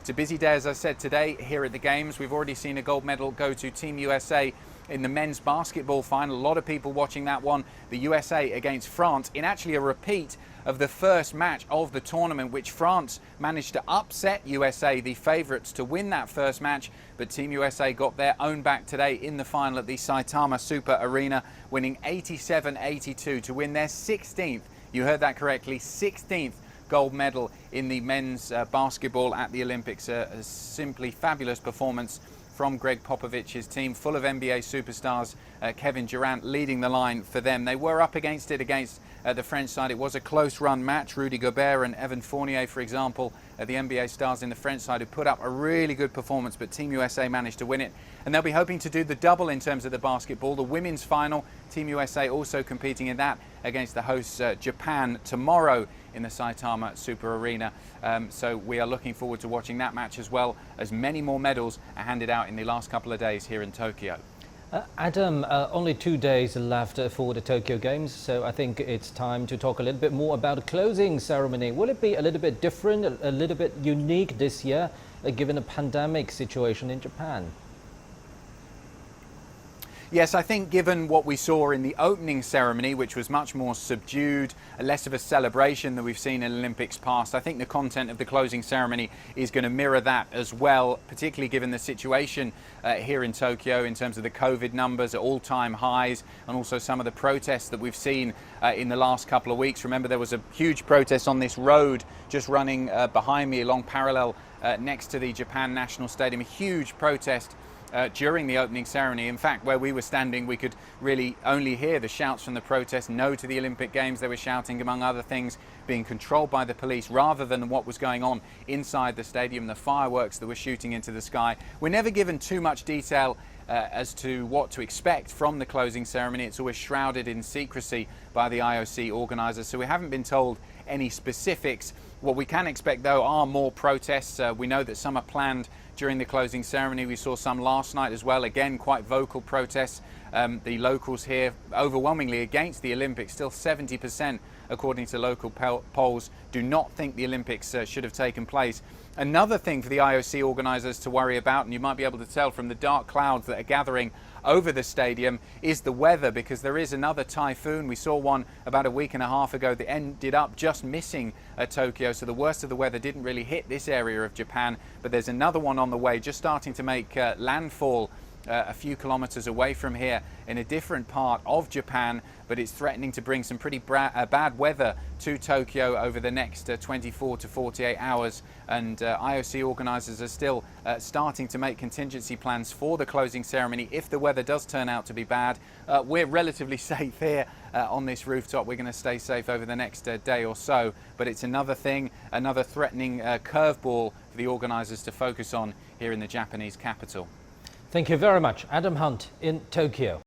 It's a busy day, as I said, today here at the Games. We've already seen a gold medal go to Team USA in the men's basketball final. A lot of people watching that one, the USA against France, in actually a repeat of the first match of the tournament, which France managed to upset USA, the favourites, to win that first match. But Team USA got their own back today in the final at the Saitama Super Arena, winning 87-82 to win their 16th, you heard that correctly, 16th gold medal in the men's basketball at the Olympics. A simply fabulous performance from Greg Popovich's team, full of NBA superstars. Kevin Durant leading the line for them. They were up against it against the French side. It was a close run match. Rudy Gobert and Evan Fournier, for example, the NBA stars in the French side, who put up a really good performance, but Team USA managed to win it. And they'll be hoping to do the double in terms of the basketball. The women's final, Team USA also competing in that against the hosts Japan tomorrow in the Saitama Super Arena. So we are looking forward to watching that match, as well as many more medals are handed out in the last couple of days here in Tokyo. Adam, only 2 days left for the Tokyo Games, so I think it's time to talk a little bit more about the closing ceremony. Will it be a little bit different, a little bit unique this year, given the pandemic situation in Japan? Yes, I think given what we saw in the opening ceremony, which was much more subdued, less of a celebration than we've seen in Olympics past, I think the content of the closing ceremony is going to mirror that as well, particularly given the situation here in Tokyo in terms of the COVID numbers at all-time highs, and also some of the protests that we've seen in the last couple of weeks. Remember, there was a huge protest on this road just running behind me along parallel next to the Japan National Stadium, a huge protest during the opening ceremony. In fact, where we were standing, we could really only hear the shouts from the protest. No to the Olympic Games, they were shouting, among other things, being controlled by the police rather than what was going on inside the stadium, the fireworks that were shooting into the sky. We're never given too much detail as to what to expect from the closing ceremony. It's always shrouded in secrecy by the IOC organisers, so we haven't been told any specifics. What we can expect, though, are more protests. We know that some are planned during the closing ceremony. We saw some last night as well, again quite vocal protests. The locals here overwhelmingly against the Olympics, still 70% according to local polls do not think the Olympics should have taken place. Another thing for the IOC organisers to worry about, and you might be able to tell from the dark clouds that are gathering over the stadium, is the weather, because there is another typhoon. We saw one about a week and a half ago that ended up just missing Tokyo, so the worst of the weather didn't really hit this area of Japan, but there's another one on the way, just starting to make landfall a few kilometers away from here in a different part of Japan, but it's threatening to bring some pretty bad weather to Tokyo over the next 24 to 48 hours. And IOC organisers are still starting to make contingency plans for the closing ceremony if the weather does turn out to be bad. We're relatively safe here on this rooftop. We're going to stay safe over the next day or so, but it's another thing, another threatening curveball for the organisers to focus on here in the Japanese capital. Thank you very much. Adam Hunt in Tokyo.